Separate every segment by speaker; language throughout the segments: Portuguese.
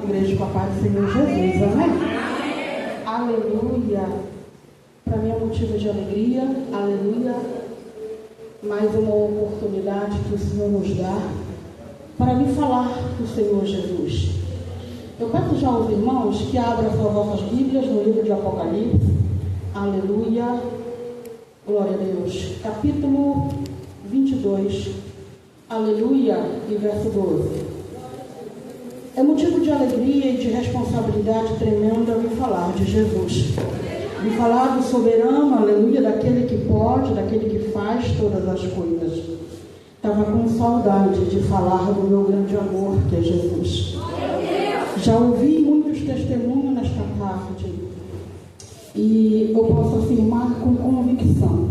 Speaker 1: Igreja com a paz do Senhor Jesus, amém? Aleluia. Para mim é um motivo de alegria, aleluia. Mais uma oportunidade que o Senhor nos dá para me falar do Senhor Jesus. Eu peço já aos irmãos que abram suas vossas Bíblias no livro de Apocalipse, aleluia, glória a Deus, capítulo 22, aleluia, e verso 12. É motivo de alegria e de responsabilidade tremenda me falar de Jesus. Me falar do soberano, aleluia, daquele que pode, daquele que faz todas as coisas. Estava com saudade de falar do meu grande amor, que é Jesus. Já ouvi muitos testemunhos nesta tarde. E eu posso afirmar com convicção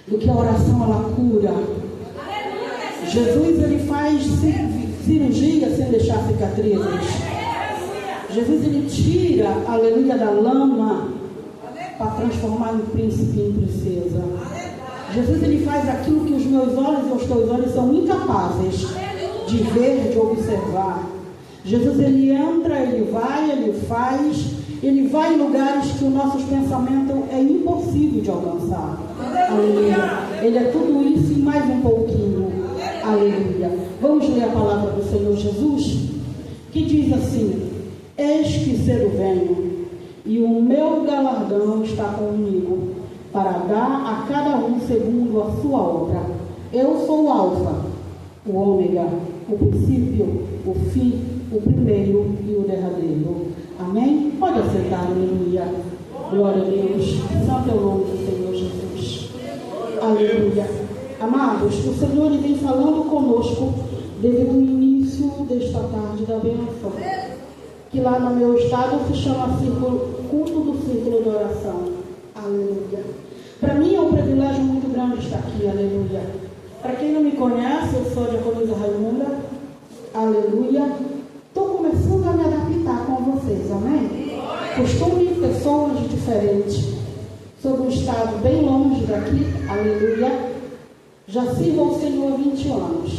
Speaker 1: do que a oração ela cura. Jesus, ele faz cirurgia sem deixar cicatrizes. Jesus, ele tira, aleluia, da lama para transformar em príncipe e em princesa. Jesus, ele faz aquilo que os meus olhos e os teus olhos são incapazes de ver, de observar. Jesus, ele entra, ele vai, ele faz, ele vai em lugares que os nossos pensamentos é impossível de alcançar. Aleluia. Ele é tudo isso e mais um pouquinho. Aleluia. Vamos ler a palavra do Senhor Jesus, que diz assim: eis que cedo venho, e o meu galardão está comigo, para dar a cada um segundo a sua obra. Eu sou o Alfa, o Ômega, o princípio, o fim, o primeiro e o derradeiro. Amém? Pode aceitar, aleluia. Glória a Deus. Santo é o nome do Senhor Jesus. Aleluia. Amados, o Senhor vem falando conosco desde o início desta tarde da bênção, que lá no meu estado se chama culto do círculo de oração. Aleluia. Para mim é um privilégio muito grande estar aqui. Aleluia. Para quem não me conhece, eu sou a diaconisa Raimunda. Aleluia. Estou começando a me adaptar com vocês. Amém? Costume pessoas diferentes. Sou de um estado bem longe daqui. Aleluia. Já sirvo ao Senhor há 20 anos.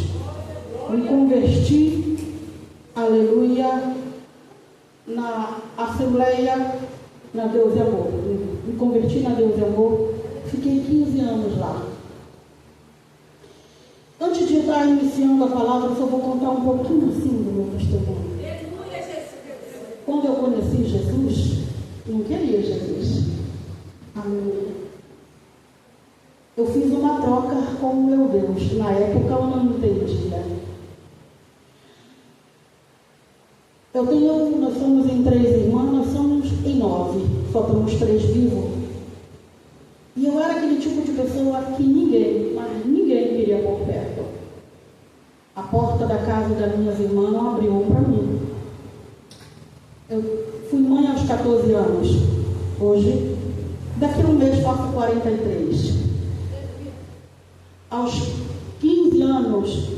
Speaker 1: Me converti, aleluia, na Assembleia, na Deus e Amor. Me converti na Deus e Amor, fiquei 15 anos lá. Antes de estar iniciando a palavra, eu só vou contar um pouquinho assim do meu testemunho. Quando eu conheci Jesus, eu não queria Jesus. Aleluia. Eu fiz uma troca com o meu Deus. Na época eu não entendia. Nós somos em 3 irmãs, nós somos em 9. Só temos 3 vivos. E eu era aquele tipo de pessoa que mas ninguém queria por perto. A porta da casa das minhas irmãs não abriu para mim. Eu fui mãe aos 14 anos. Hoje, daqui a um mês faço 43. Aos 15 anos,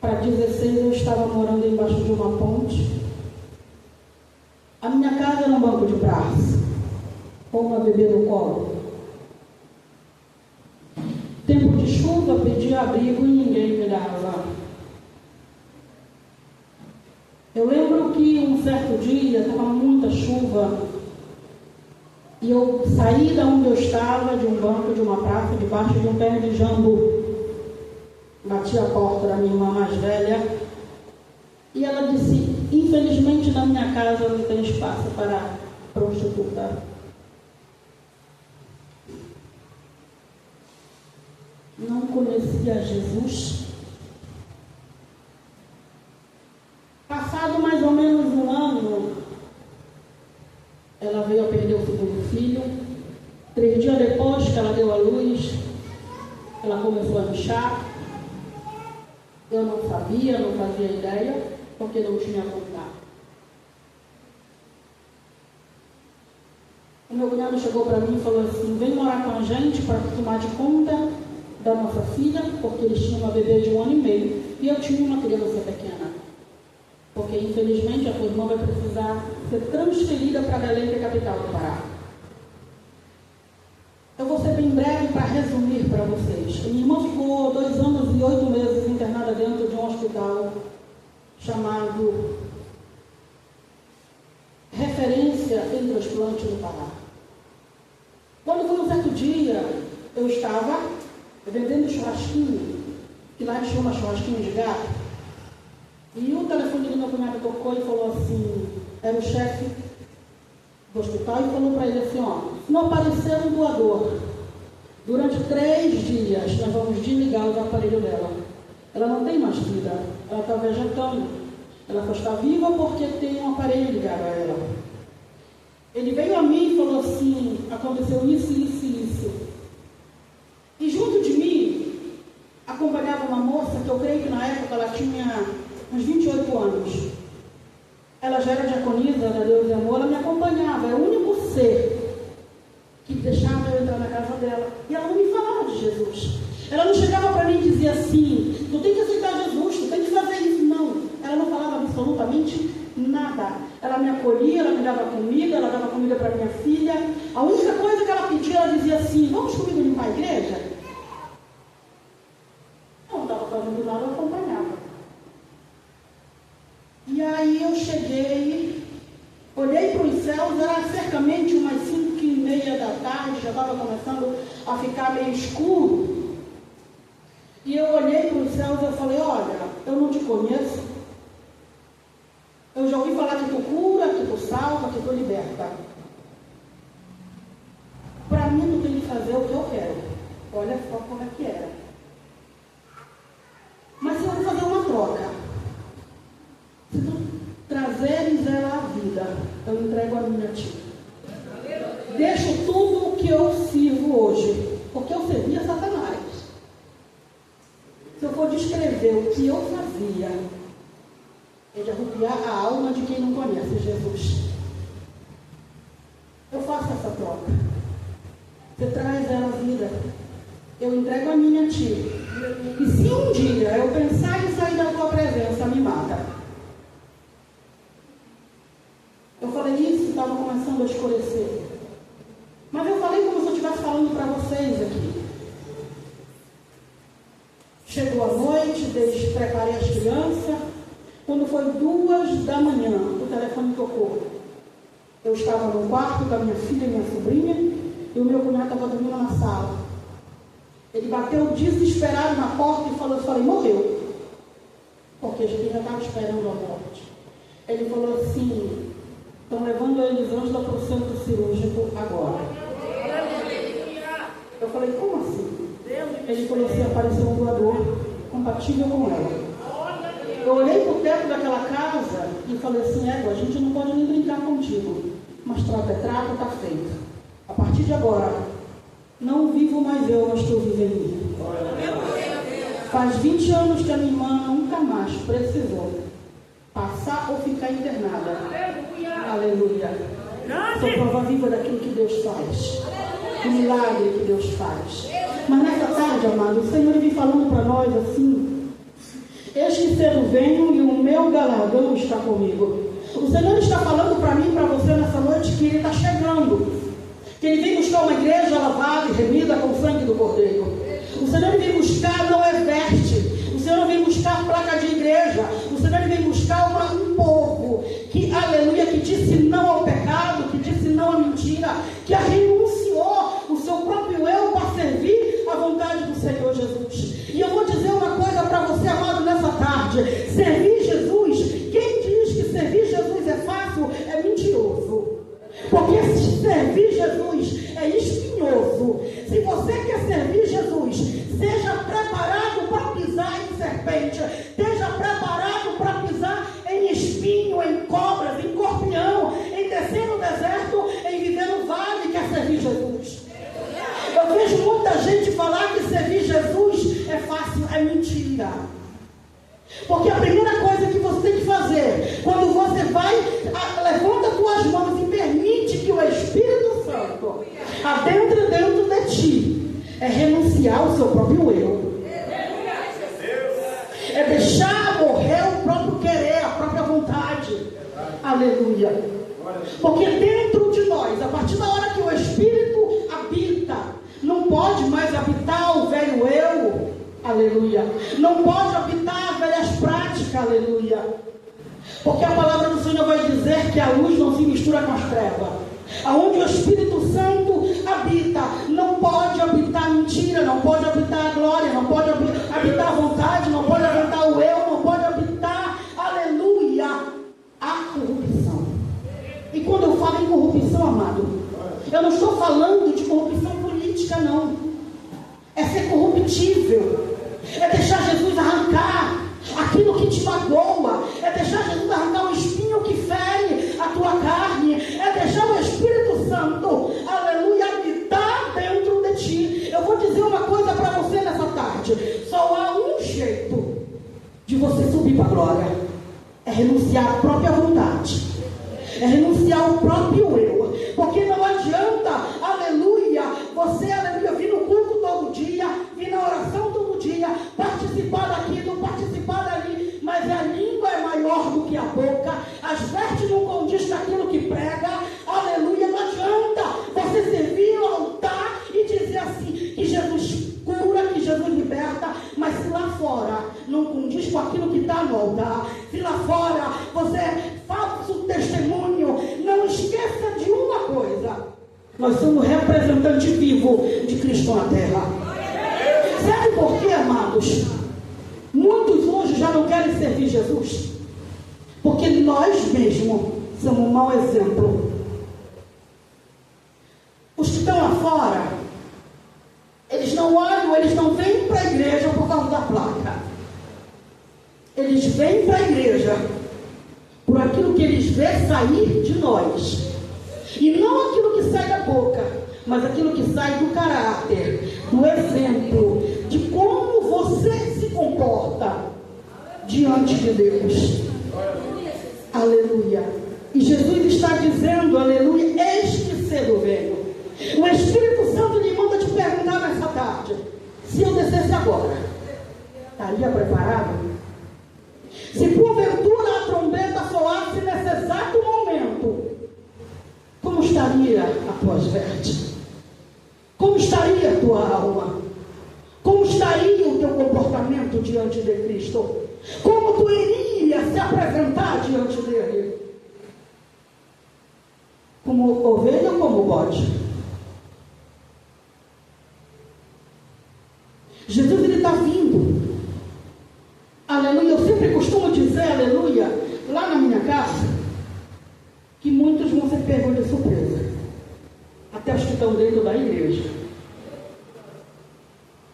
Speaker 1: para 16, eu estava morando embaixo de uma ponte. A minha casa era um banco de praça, com uma bebê no colo. Tempo de chuva, pedi abrigo e ninguém me dava. Eu lembro que um certo dia, estava muita chuva, e eu saí da onde eu estava, de um banco de uma praça, debaixo de um pé de jambu. Bati a porta da minha irmã mais velha e ela disse: infelizmente na minha casa não tem espaço para prostituta. Não conhecia Jesus. Passado mais ou menos um ano, ela veio a perder o segundo filho. 3 dias depois que ela deu à luz, ela começou a inchar. Eu não sabia, não fazia ideia, porque não tinha contato. O meu cunhado chegou para mim e falou assim: vem morar com a gente para tomar de conta da nossa filha, porque eles tinham uma bebê de 1 ano e meio e eu tinha uma criança pequena. Porque infelizmente a tua irmã vai precisar ser transferida para Belém, que é a capital do Pará. Eu vou ser bem breve para resumir para vocês. Minha irmã ficou 2 anos e 8 meses internada dentro de um hospital chamado Referência em Transplante no Pará. Quando foi um certo dia, eu estava vendendo churrasquinho, que lá eles chamam churrasquinho de gato, e o telefone do meu cunhado tocou e falou assim, era o chefe do hospital, e falou para ele assim, ó, não apareceu um doador. Durante 3 dias, nós vamos desligar o aparelho dela. Ela não tem mais vida, ela está vegetando. Ela só está viva porque tem um aparelho ligado a ela. Ele veio a mim e falou assim, aconteceu isso, isso e isso. E junto de mim, acompanhava uma moça, que eu creio que na época ela tinha uns 28 anos. Ela já era diaconisa da Deus e Amor, ela me acompanhava, era o único ser que deixava eu entrar na casa dela. E ela não me falava de Jesus. Ela não chegava para mim e dizia assim, tu tem que aceitar Jesus, tu tem que fazer isso. Não, ela não falava absolutamente nada. Ela me acolhia, ela me dava comida, ela dava comida para minha filha. A única coisa que ela pedia, ela dizia assim, vamos comigo limpar a igreja? Não estava fazendo nada, eu acompanhava. E aí eu cheguei, olhei para os céus, era certamente umas 5h30 da tarde, já estava começando a ficar meio escuro. E eu olhei para os céus e eu falei, olha, eu não te conheço. Eu já ouvi falar que tu cura, que tu salva, que tu liberta. Para mim, tu tem que fazer o que eu quero. Olha só como é que era. Mas eu vou fazer uma troca. Se tu trazeres ela à vida, eu entrego a minha a ti. Deixo tudo o que eu sirvo hoje, porque eu servia Satanás. Se eu for descrever o que eu fazia, é de arrupiar a alma de quem não conhece Jesus. Eu faço essa troca. Você traz ela à vida, eu entrego a minha a ti. E se um dia eu pensar em sair da tua presença, me mata. Eu falei isso, estava começando a escurecer. Mas eu falei como se eu estivesse falando para vocês aqui. Chegou a noite, preparei as crianças. Quando foi 2 da manhã, o telefone tocou. Eu estava no quarto com a minha filha e minha sobrinha, e o meu cunhado estava dormindo na sala. Ele bateu desesperado na porta e falou, eu falei, morreu. Porque a gente já estava esperando a morte. Ele falou assim, estão levando a Elisângela para o centro cirúrgico agora. Eu falei, como assim? Ele falou assim, apareceu um doador compatível com ela. Eu olhei para o teto daquela casa e falei assim, a gente não pode nem brincar contigo, mas trato é trato, está feito. A partir de agora, não vivo mais eu, mas tu vive em mim. Faz 20 anos que a minha irmã nunca mais precisou passar ou ficar internada. Aleluia. Sou prova viva daquilo que Deus faz. O milagre que Deus faz. Mas nessa tarde, amado, o Senhor vem falando para nós assim, eis que cedo venho e o meu galardão está comigo. O Senhor está falando para mim e para você nessa noite que Ele está chegando. Que Ele vem buscar uma igreja lavada e remida com o sangue do Cordeiro. O Senhor vem buscar não é veste. O Senhor vem buscar placa de igreja. O Senhor vem buscar um povo que, aleluia, que disse não ao pecado, que disse não à mentira, que renunciou o seu próprio eu para servir a vontade do Senhor Jesus. E eu vou dizer uma coisa para você, amado, nessa tarde. Servir Jesus, quem diz que servir Jesus é fácil, é mentiroso. Porque se servir Jesus é espinhoso. Se você quer servir Jesus, seja preparado para pisar em serpente, esteja preparado para pisar em espinho, em cobras, em escorpião, em descer no deserto, em viver no vale, quer servir Jesus. Eu vejo muita gente falar que servir Jesus é fácil, é mentira. Porque a primeira coisa que você tem que fazer, quando você vai, levanta as tuas mãos e permite que o Espírito Santo adentre dentro de ti, é renunciar ao seu próprio eu. É deixar morrer o próprio querer, a própria vontade. Aleluia. Porque dentro de nós, a partir da hora que o Espírito habita, não pode mais habitar o velho eu. Aleluia. Não pode habitar velhas práticas. Aleluia. Porque a palavra do Senhor vai dizer que a luz não se mistura com as trevas. Aonde o Espírito Santo habita, não pode habitar mentira, não pode habitar a glória, não pode habitar a vontade, não pode habitar o eu, não pode habitar, aleluia, a corrupção. E quando eu falo em corrupção, amado, eu não estou falando de corrupção política, não. É ser corruptível, é deixar Jesus arrancar aquilo que te magoa, é deixar Jesus arrancar o espinho que fere a tua carne, é deixar o Espírito Santo, aleluia, habitar dentro de ti. Eu vou dizer uma coisa para você nessa tarde: só há um jeito de você subir para a glória, é renunciar à própria vontade, é renunciar ao próprio eu, porque não adianta, aleluia, você, aleluia, vir no culto todo dia, vir na oração todo dia, participar daquilo, participar dali, mas a língua é maior do que a boca, as vestes não condiz com aquilo que prega, aleluia. Não adianta você servir ao altar e dizer assim, que Jesus cura, que Jesus liberta, mas se lá fora não condiz com aquilo que está no altar, se lá fora você falso testemunho, não esqueça de uma coisa: nós somos representante vivo de Cristo na terra. Sabe por quê, amados? Muitos hoje já não querem servir Jesus, porque nós mesmos somos um mau exemplo. Os que estão lá fora, eles não olham, eles não vêm para a igreja por causa da placa. Eles vêm para a igreja por aquilo que eles vê sair de nós. E não aquilo que sai da boca, mas aquilo que sai do caráter, do exemplo, de como você se comporta diante de Deus. Aleluia. E Jesus está dizendo, aleluia, eis que cedo venho. O Espírito Santo lhe manda te perguntar nessa tarde: se eu descesse agora, estaria preparado? Se porventura a trombeta soasse nesse exato momento, como estaria a tua veste? Como estaria a tua alma? Como estaria o teu comportamento diante de Cristo? Como tu iria se apresentar diante dele? Como ovelha ou como bode? Jesus, ele está vindo. Aleluia. Eu sempre costumo dizer, aleluia, lá na minha casa, que muitos vão ser pegos de surpresa. Até os que estão dentro da igreja.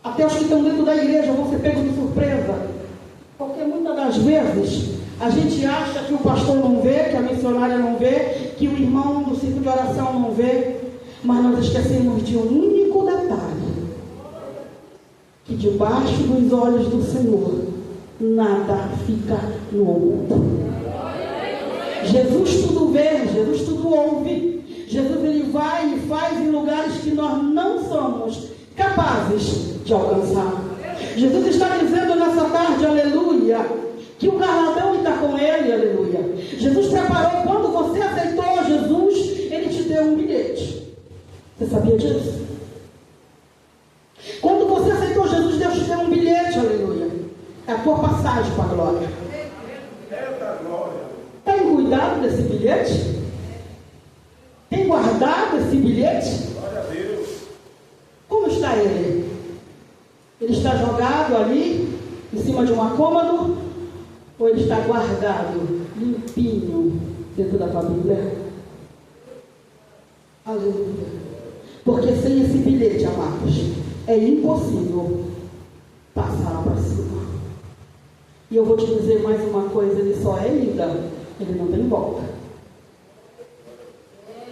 Speaker 1: Até os que estão dentro da igreja vão ser pegos de surpresa. Porque muitas das vezes a gente acha que o pastor não vê, que a missionária não vê, que o irmão do círculo de oração não vê. Mas nós esquecemos de um único detalhe: que debaixo dos olhos do Senhor nada fica no oculto. Jesus tudo vê, Jesus tudo ouve. Jesus, ele vai e faz em lugares que nós não somos capazes de alcançar. Jesus está dizendo nessa tarde, aleluia, que o galardão está com ele, aleluia. Jesus preparou, quando você aceitou Jesus, ele te deu um bilhete. Você sabia disso? Quando você aceitou Jesus, Deus te deu um bilhete, aleluia. É a tua passagem para a glória. Tem cuidado desse bilhete? Tem guardado esse bilhete?
Speaker 2: Glória a Deus.
Speaker 1: Como está ele? Ele está jogado ali, em cima de um cômodo? Ou ele está guardado, limpinho, dentro da tua Bíblia? Aleluia. Porque sem esse bilhete, amados, é impossível passar lá para cima. E eu vou te dizer mais uma coisa: ele só é ida, ele não tem volta.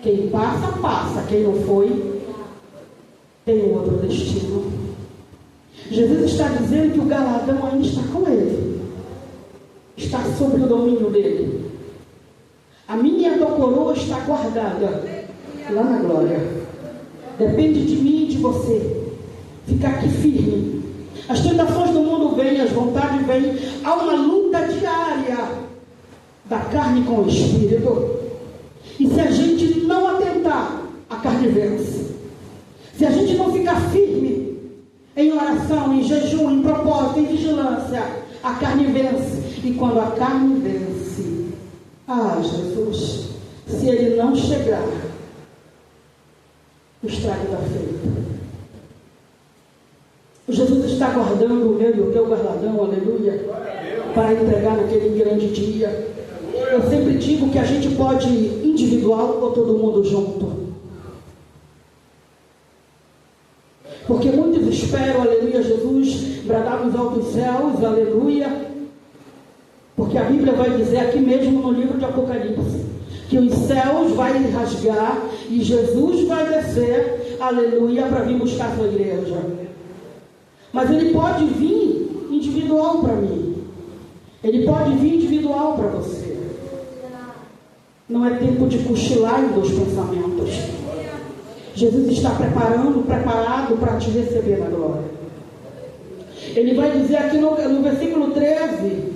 Speaker 1: Quem passa, passa. Quem não foi, tem outro destino. Jesus está dizendo que o galardão ainda está com ele, está sob o domínio dele. A minha e a tua coroa está guardada lá na glória. Depende de mim e de você ficar aqui firme. As tentações do mundo vêm, as vontades vêm. Há uma luta diária da carne com o espírito. E se a gente não atentar, a carne vence. Se a gente não ficar firme em oração, em jejum, em propósito, em vigilância, a carne vence. E quando a carne vence, Ah, Jesus, se ele não chegar, o estrago está feito. Jesus está guardando o meu e o teu guardadão, aleluia, para entregar naquele grande dia. Eu sempre digo que a gente pode ir individual ou todo mundo junto. Porque muitos esperam, aleluia, Jesus bradar nos altos céus, aleluia. Porque a Bíblia vai dizer aqui mesmo no livro de Apocalipse, que os céus vai rasgar e Jesus vai descer, aleluia, para vir buscar a sua igreja. Mas ele pode vir individual para mim. Ele pode vir individual para você. Não é tempo de cochilar em dois pensamentos. Jesus está preparado para te receber na glória. Ele vai dizer aqui no versículo 13: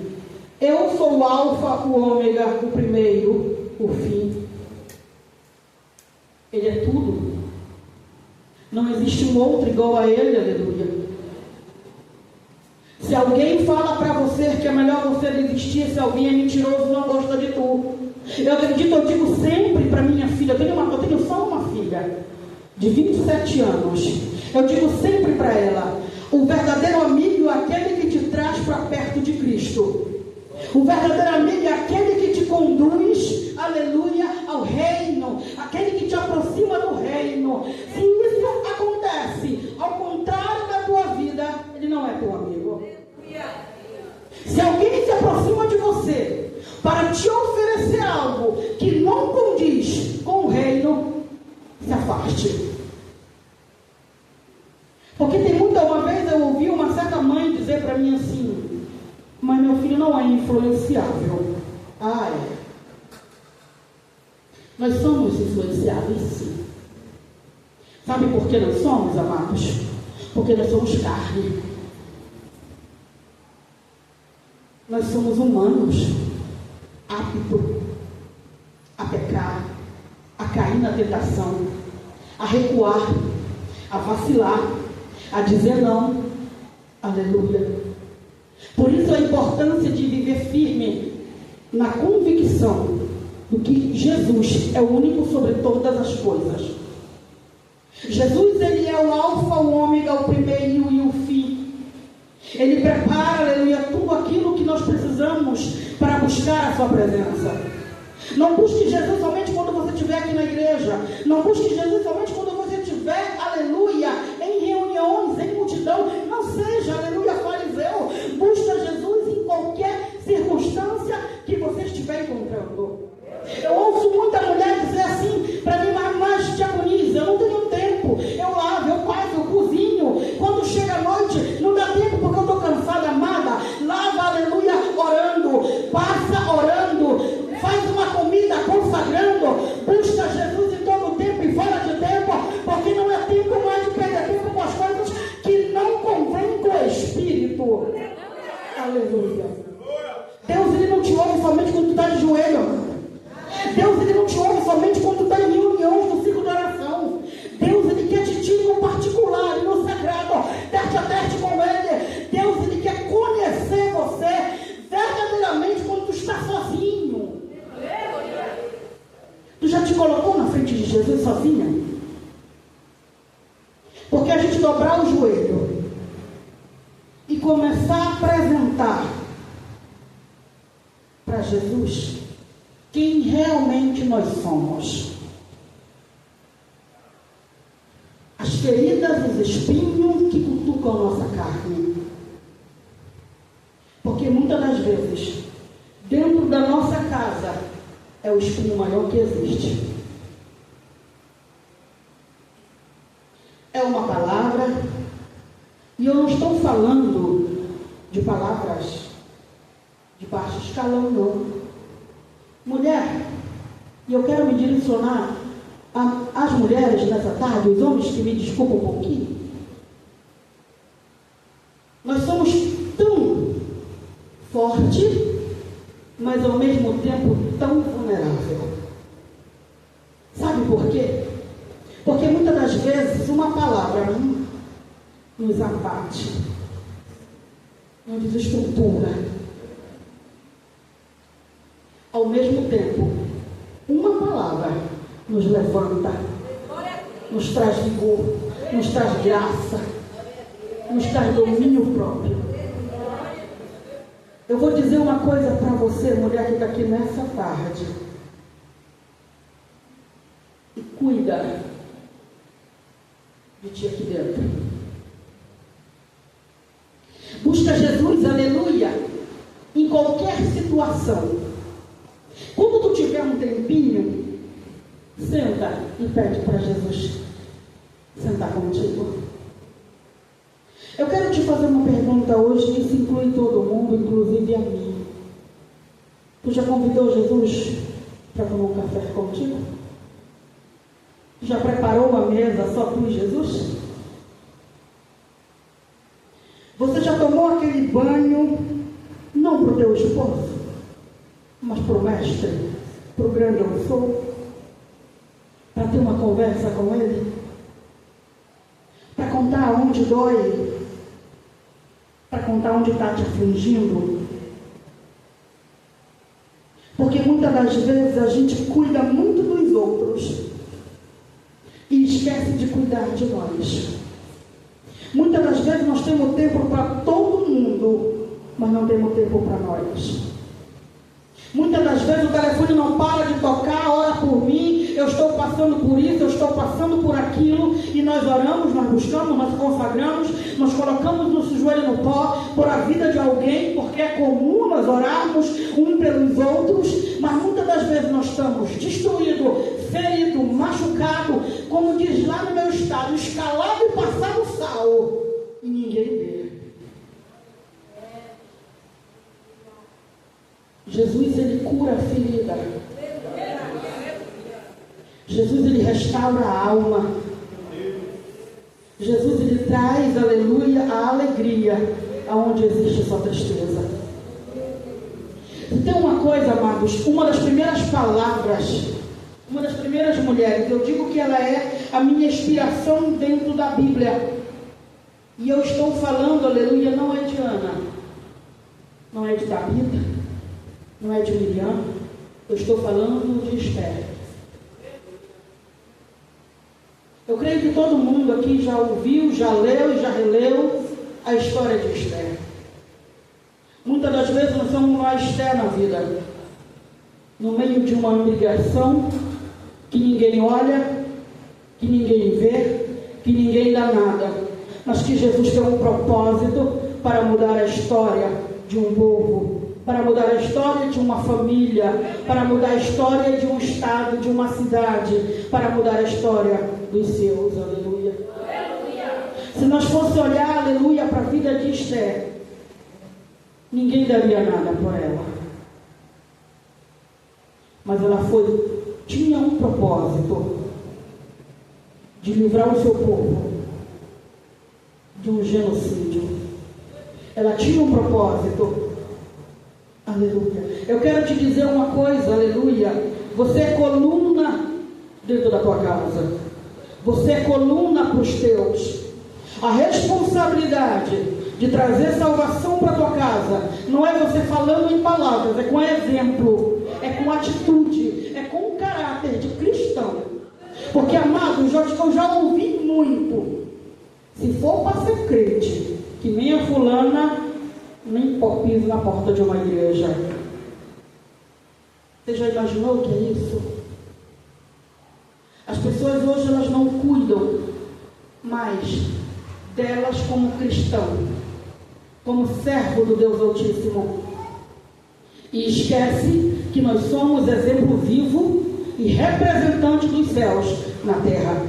Speaker 1: eu sou o alfa, o ômega, o primeiro, o fim. Ele é tudo. Não existe um outro igual a ele, aleluia. Se alguém fala para você que é melhor você desistir, se alguém é mentiroso, não gosta de tu. Eu acredito, eu digo sempre para minha filha, eu tenho só uma filha de 27 anos. Eu digo sempre para ela: o verdadeiro amigo é aquele que te traz para perto de Cristo. O verdadeiro amigo é aquele que te conduz, aleluia, ao reino, aquele que te aproxima do reino. Se isso acontece ao contrário da tua vida, ele não é teu amigo. Se alguém se aproxima de você para te oferecer algo que não condiz com o reino, se afaste. Porque uma vez eu ouvi uma certa mãe dizer para mim assim: mas meu filho não é influenciável. Ah, é. Nós somos influenciáveis, sim. Sabe por que nós somos, amados? Porque nós somos carne. Nós somos humanos, aptos a pecar, a cair na tentação, a recuar, a vacilar, a dizer não. Aleluia. Por isso a importância de viver firme na convicção do que Jesus é o único sobre todas as coisas. Jesus, ele é o alfa, o ômega, o primeiro e o fim. Ele prepara, aleluia, tudo aquilo que nós precisamos para buscar a sua presença. Não busque Jesus somente quando você estiver aqui na igreja. Não busque Jesus somente quando você estiver, aleluia, em reuniões, em multidão. Não seja, aleluia, fariseu. Busca Jesus em qualquer circunstância que você estiver encontrando. Eu ouço muita mulher dizer assim para mim: mas diaconisa, eu não tenho tempo. Eu lavo, eu faço, eu cozinho. Quando chega a noite, não dá tempo porque eu estou cansada, amada. Lava, aleluia, orando. Passa orando. Faz uma comida consagrando. Busca Jesus em todo o tempo e fora de tempo. Porque não é tempo mais de perder tempo com as coisas que não convêm com o Espírito. Aleluia. Deus, ele não te ouve somente quando tu está de joelho, amado. Deus, ele não te ouve somente quando tu está em reuniões no ciclo de oração. Deus, ele quer te tirar no particular, no sagrado, teste a teste com ele. Deus, ele quer conhecer você verdadeiramente quando tu está sozinho. Tu já te colocou na frente de Jesus sozinha? Porque a gente dobrar o joelho e começar a apresentar para Jesus quem realmente nós somos. As feridas, os espinhos que cutucam a nossa carne. Porque muitas das vezes, dentro da nossa casa, é o espinho maior que existe. É uma palavra, e eu não estou falando de palavras de baixo escalão, não. Mulher, e eu quero me direcionar às mulheres nessa tarde, os homens que me desculpam um pouquinho. Nós somos tão forte, mas ao mesmo tempo tão vulnerável. Sabe por quê? Porque muitas das vezes uma palavra nos abate, nos desestrutura. Ao mesmo tempo, uma palavra nos levanta, nos traz vigor, nos traz graça, nos traz domínio próprio. Eu vou dizer uma coisa para você, mulher que está aqui nessa tarde. E cuida de ti aqui dentro. Busca Jesus, aleluia, em qualquer situação. Quando tu tiver um tempinho, senta e pede para Jesus sentar contigo. Eu quero te fazer uma pergunta hoje, e isso inclui todo mundo, inclusive a mim. Tu já convidou Jesus para tomar um café contigo? Já preparou uma mesa só tu e Jesus? Você já tomou aquele banho, não para o teu esposo, mas para o mestre, para o grande eu sou, para ter uma conversa com ele, para contar onde dói, para contar onde está te afligindo? Porque muitas das vezes a gente cuida muito dos outros e esquece de cuidar de nós. Muitas das vezes nós temos tempo para todo mundo, mas não temos tempo para nós. Muitas das vezes o telefone não para de tocar, ora por mim, eu estou passando por isso, eu estou passando por aquilo, e nós oramos, nós buscamos, nós consagramos, nós colocamos nosso joelho no pó por a vida de alguém, porque é comum nós orarmos um pelos outros, mas muitas das vezes nós estamos destruídos, feridos, machucados, como diz lá no meu estado, escalado e passado sal, e ninguém vê. Jesus, ele cura a ferida. Jesus, ele restaura a alma. Jesus, ele traz, aleluia, a alegria aonde existe só tristeza. Tem uma coisa, amados, uma das primeiras palavras, uma das primeiras mulheres, eu digo que ela é a minha inspiração dentro da Bíblia. E eu estou falando, aleluia, não é de Ana, não é de Tabita, não é de Miriam, eu estou falando de Esther. Eu creio que todo mundo aqui já ouviu, já leu e já releu a história de Esther. Muitas das vezes nós somos uma Esther na vida, no meio de uma obrigação que ninguém olha, que ninguém vê, que ninguém dá nada, mas que Jesus tem um propósito para mudar a história de um povo, para mudar a história de uma família, para mudar a história de um estado, de uma cidade, para mudar a história dos seus, aleluia. Aleluia. Se nós fosse olhar, aleluia, para a vida de Esther, ninguém daria nada por ela. Mas ela tinha um propósito de livrar o seu povo de um genocídio. Ela tinha um propósito. Aleluia. Eu quero te dizer uma coisa, aleluia. Você é coluna dentro da tua casa. Você é coluna para os teus. A responsabilidade de trazer salvação para a tua casa não é você falando em palavras, é com exemplo, é com atitude, é com caráter de cristão. Porque, amado, eu já ouvi muito. Se for para ser crente, que nem a fulana nem pisa na porta de uma igreja. Você já imaginou o que é isso? As pessoas hoje elas não cuidam mais delas como cristão, como servo do Deus Altíssimo, e esquece que nós somos exemplo vivo e representante dos céus na terra.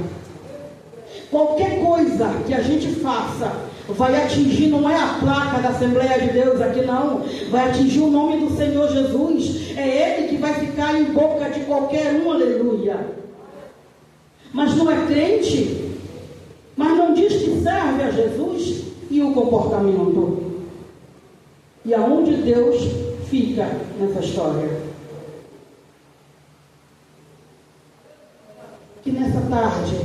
Speaker 1: Qualquer coisa que a gente faça vai atingir, não é a placa da Assembleia de Deus aqui não, vai atingir o nome do Senhor Jesus, é Ele que vai ficar em boca de qualquer um, aleluia. Mas não é crente, mas não diz que serve a Jesus, e o comportamento? E aonde Deus fica nessa história? Que nessa tarde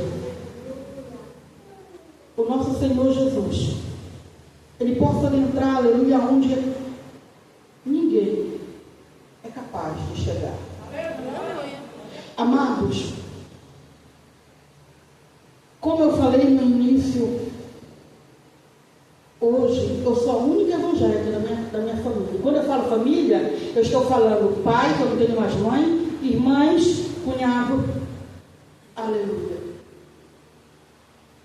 Speaker 1: o nosso Senhor Jesus, Ele possa entrar, aleluia, onde ninguém é capaz de chegar. Amados, como eu falei no início, hoje eu sou a única evangélica da minha família. Quando eu falo família, eu estou falando pai, que eu não tenho mais mãe, irmãs, cunhado. Aleluia.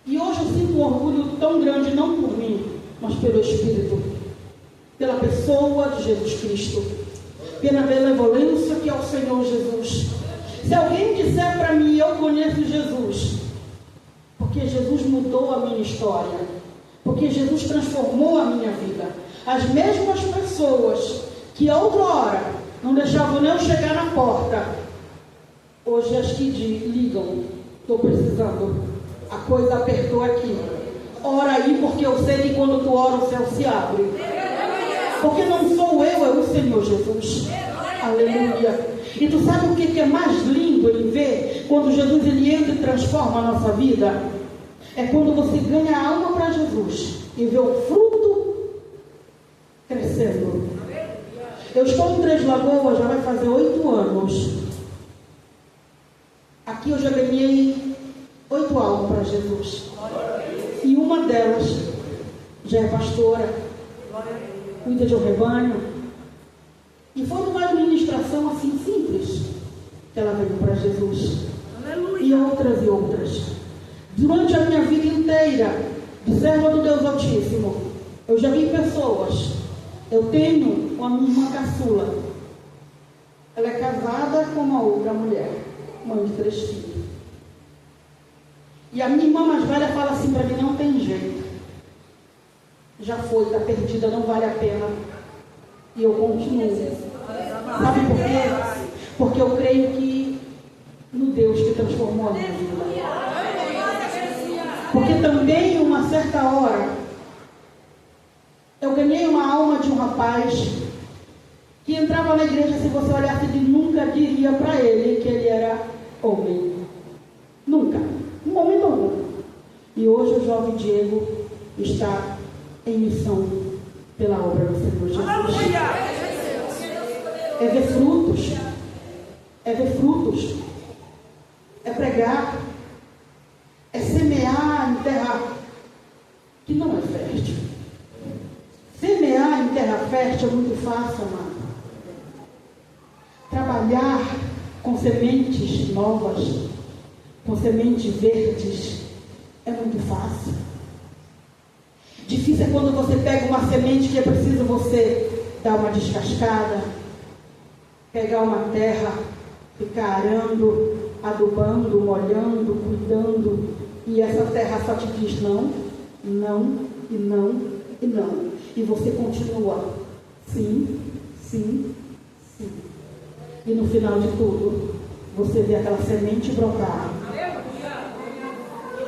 Speaker 1: E hoje eu sinto um orgulho tão grande, não por mim, mas pelo Espírito, pela pessoa de Jesus Cristo, pela benevolência que é o Senhor Jesus. Se alguém disser para mim, eu conheço Jesus, porque Jesus mudou a minha história, porque Jesus transformou a minha vida. As mesmas pessoas que outrora não deixavam nem eu chegar na porta, hoje as que ligam, estou precisando, a coisa apertou aqui, ora aí, porque eu sei que quando tu ora o céu se abre, porque não sou eu, é o Senhor Jesus. Aleluia. E tu sabe o que é mais lindo em ver quando Jesus ele entra e transforma a nossa vida? É quando você ganha a alma para Jesus e vê o fruto crescendo. Eu estou em Três Lagoas, já vai fazer 8 anos. Aqui eu já ganhei 8 almas para Jesus. E uma delas já é pastora, cuida de um rebanho. E foi uma administração assim simples que ela veio para Jesus. E outras e outras. Durante a minha vida inteira, de serva do Deus Altíssimo, eu já vi pessoas. Eu tenho uma minha irmã caçula. Ela é casada com uma outra mulher, mãe de 3 filhos. E a minha irmã mais velha fala assim para mim, não tem jeito. Já foi, está perdida, não vale a pena. E eu continuo. Sabe por quê? Porque eu creio que no Deus que transformou a minha vida. Porque também, uma certa hora, eu ganhei uma alma de um rapaz que entrava na igreja, se você olhasse, ele nunca diria para ele que ele era homem. Nunca. Um momento algum. E hoje o jovem Diego está em missão pela obra do Senhor Jesus. É ver frutos. É ver frutos. É pregar. É semear em terra que não é fértil. Semear em terra fértil é muito fácil, amado. Trabalhar com sementes novas, com sementes verdes, é muito fácil. Difícil é quando você pega uma semente que é preciso você dar uma descascada, pegar uma terra, ficar arando, adubando, molhando, cuidando, e essa terra só te diz não, não, e não, e não. E você continua, sim, sim, sim. E no final de tudo, você vê aquela semente brotar.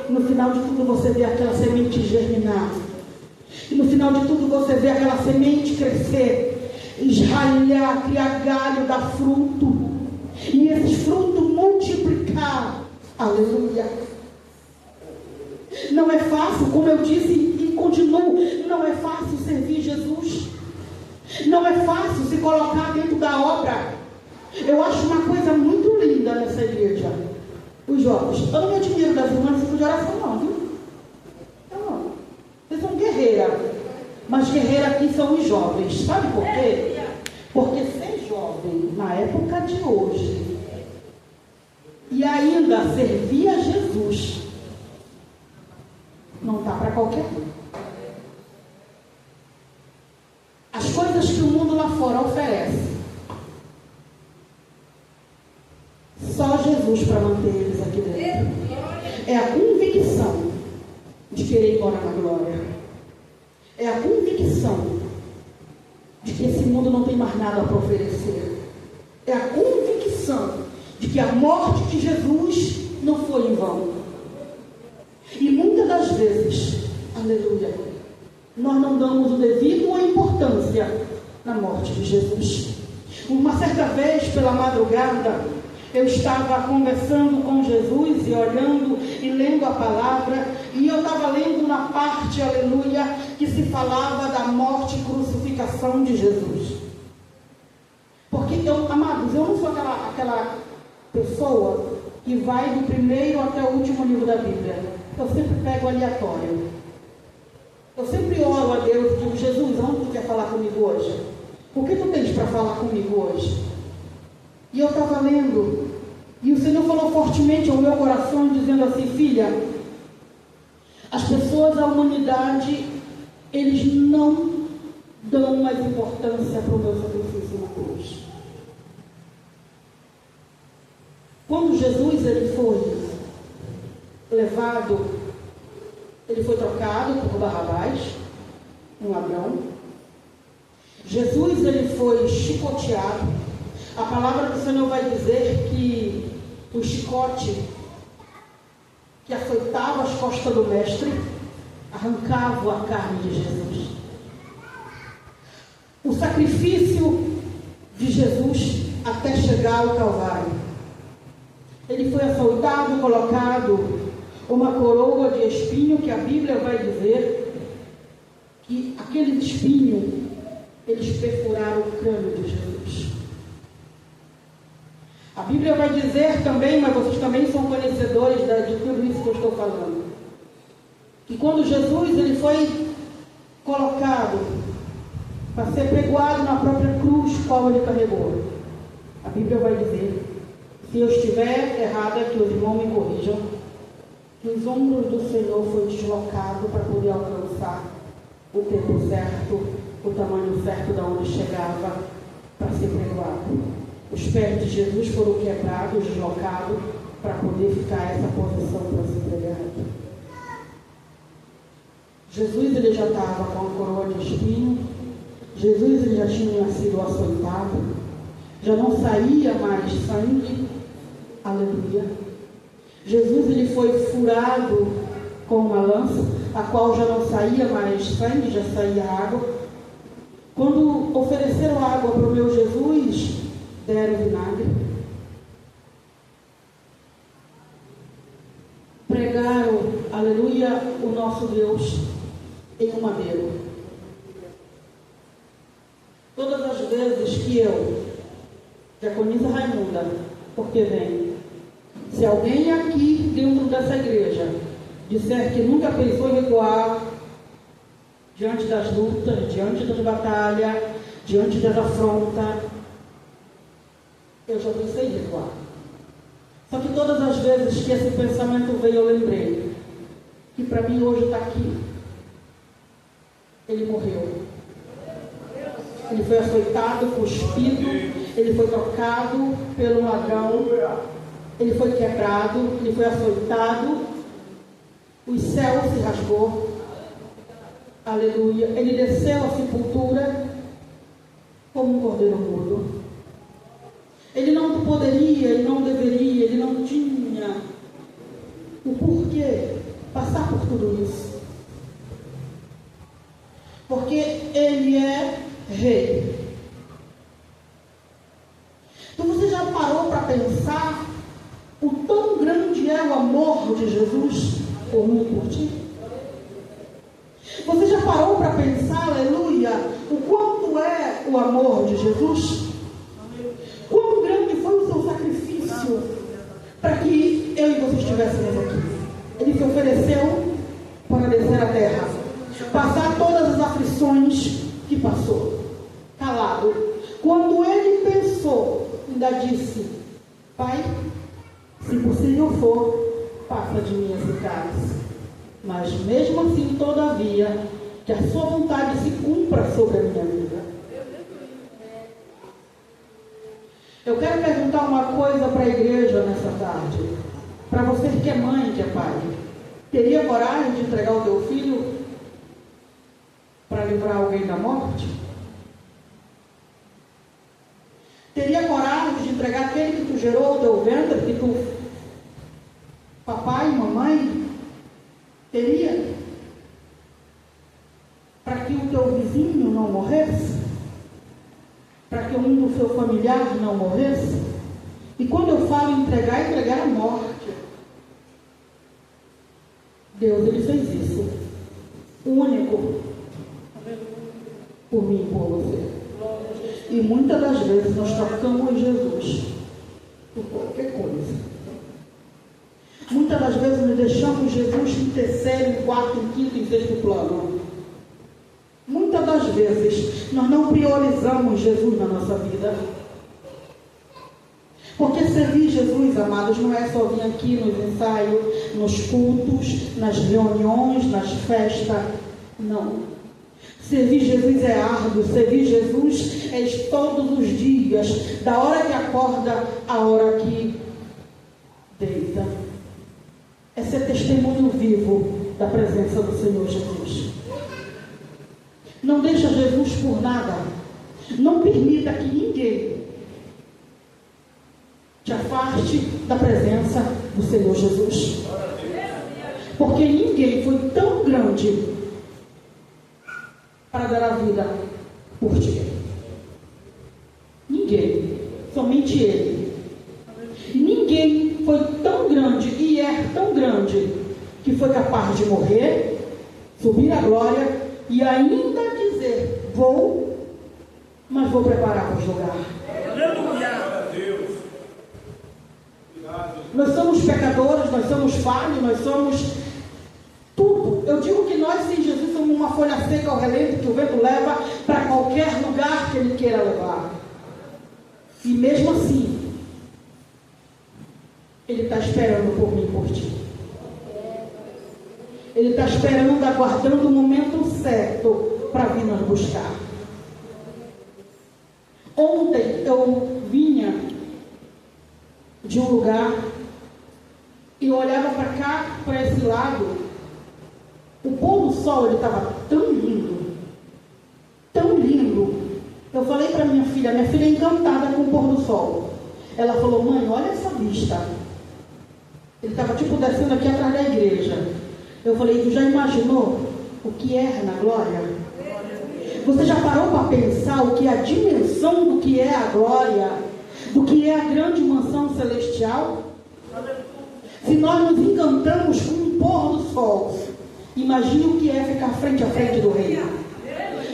Speaker 1: No final de tudo, você vê aquela semente germinar. E no final de tudo, você vê aquela semente crescer, esralhar, criar galho, dar fruto. E esses frutos multiplicar. Aleluia. Não é fácil, como eu disse e continuo, não é fácil servir Jesus. Não é fácil se colocar dentro da obra. Eu acho uma coisa muito linda nessa igreja. Os jovens. Eu não me admiro das irmãs de oração, não, viu? Não. Vocês são guerreiras. Mas guerreiras aqui são os jovens. Sabe por quê? Porque ser jovem na época de hoje e ainda servir a Jesus não está para qualquer um. As coisas que o mundo lá fora oferece, só Jesus para manter eles aqui dentro. É a convicção de querer ir embora na glória. É a convicção de que esse mundo não tem mais nada para oferecer. É a convicção de que a morte de Jesus não foi em vão. E muitas das vezes, aleluia, nós não damos o devido a importância na morte de Jesus. Uma certa vez, pela madrugada, eu estava conversando com Jesus e olhando e lendo a palavra, e eu estava lendo na parte, aleluia, que se falava da morte e crucificação de Jesus. Porque, amados, eu não sou pessoa que vai do primeiro até o último livro da Bíblia. Eu sempre pego aleatório. Eu sempre oro a Deus e digo: Jesus, onde tu quer falar comigo hoje? O que tu tens para falar comigo hoje? E eu estava lendo, e o Senhor falou fortemente ao meu coração, dizendo assim: filha, as pessoas, a humanidade, eles não dão mais importância para o meu sacrifício na cruz. Quando Jesus ele foi levado, ele foi trocado por Barrabás, um ladrão. Jesus ele foi chicoteado. A palavra do Senhor vai dizer que o chicote que açoitava as costas do mestre arrancava a carne de Jesus. O sacrifício de Jesus até chegar ao Calvário. Ele foi açoitado, colocado uma coroa de espinho, que a Bíblia vai dizer que aqueles espinhos, eles perfuraram o crânio de Jesus. A Bíblia vai dizer também, mas vocês também são conhecedores de tudo isso que eu estou falando, que quando Jesus ele foi colocado para ser pregoado na própria cruz, qual ele carregou, a Bíblia vai dizer, se eu estiver errada, que os irmãos me corrijam, que os ombros do Senhor foi deslocado para poder alcançar o tempo certo, o tamanho certo de onde chegava para ser pregoado. Os pés de Jesus foram quebrados, deslocados, para poder ficar essa posição para ser pregado. Jesus ele já estava com a coroa de espinho, Jesus ele já tinha sido açoitado, já não saía mais sangue, aleluia. Jesus ele foi furado com uma lança, a qual já não saía mais sangue, já saía água. Quando ofereceram água para o meu Jesus, deram vinagre. Pregaram, aleluia, o nosso Deus em um madeiro. Todas as vezes que eu, diaconisa Raimunda, porque vem, se alguém aqui dentro dessa igreja disser que nunca pensou em recuar diante das lutas, diante das batalhas, diante das afrontas, eu já pensei em recuar. Só que todas as vezes que esse pensamento veio, eu lembrei que para mim hoje está aqui. Ele morreu. Ele foi açoitado, cuspido, ele foi trocado pelo ladrão, ele foi quebrado, ele foi açoitado, os céus se rasgou, aleluia, ele desceu à sepultura como um cordeiro mudo. Ele não poderia, ele não deveria, ele não tinha o porquê passar por tudo isso. Porque ele é rei. Então você já parou para pensar o tão grande é o amor de Jesus por mim e por ti? Você já parou para pensar, aleluia, o quanto é o amor de Jesus? Quão grande foi o seu sacrifício para que eu e você estivéssemos aqui? Ele se ofereceu para descer a terra, passar todas as aflições que passou, calado. Quando ele pensou, ainda disse: Pai, se possível for, passa de mim esse cálice. Mas mesmo assim, todavia, que a sua vontade se cumpra sobre a minha vida. Eu quero perguntar uma coisa para a igreja nessa tarde. Para você que é mãe, que é pai, teria coragem de entregar o teu filho para livrar alguém da morte? Teria coragem de entregar aquele que tu gerou o teu ventre, que tu, papai, mamãe, teria? Para que o teu vizinho não morresse? Para que um do seu familiar não morresse? E quando eu falo entregar a morte. Deus, ele fez isso. O único. Por mim e por você. E muitas das vezes nós trocamos Jesus por qualquer coisa. Muitas das vezes nós deixamos Jesus em terceiro, em quarto, em quinto, em sexto plano. Muitas das vezes nós não priorizamos Jesus na nossa vida. Porque servir Jesus, amados, não é só vir aqui nos ensaios, nos cultos, nas reuniões, nas festas. Não. Servir Jesus é árduo. Servir Jesus é todos os dias, da hora que acorda à hora que deita. É ser testemunho vivo da presença do Senhor Jesus. Não deixa Jesus por nada. Não permita que ninguém te afaste da presença do Senhor Jesus. Porque ninguém foi tão grande para dar a vida por ti. Ninguém. Somente Ele. Ninguém foi tão grande e é tão grande que foi capaz de morrer, subir à glória e ainda dizer: vou, mas vou preparar o lugar. Nós somos pecadores, nós somos falhos, nós somos tudo. Eu digo que nós, sem Jesus, somos uma folha seca ao relento que o vento leva para qualquer lugar que Ele queira levar. E mesmo assim, Ele está esperando por mim e por ti. Ele está esperando, aguardando o momento certo para vir nos buscar. Ontem eu vinha de um lugar e eu olhava para cá, para esse lado. O pôr do sol, ele estava tão lindo, tão lindo. Eu falei para minha filha é encantada com o pôr do sol. Ela falou: mãe, olha essa vista. Ele estava tipo descendo aqui atrás da igreja. Eu falei: tu já imaginou o que é na glória? Você já parou para pensar o que é a dimensão do que é a glória? Do que é a grande mansão celestial? Se nós nos encantamos com o pôr do sol, imagine o que é ficar frente a frente do rei.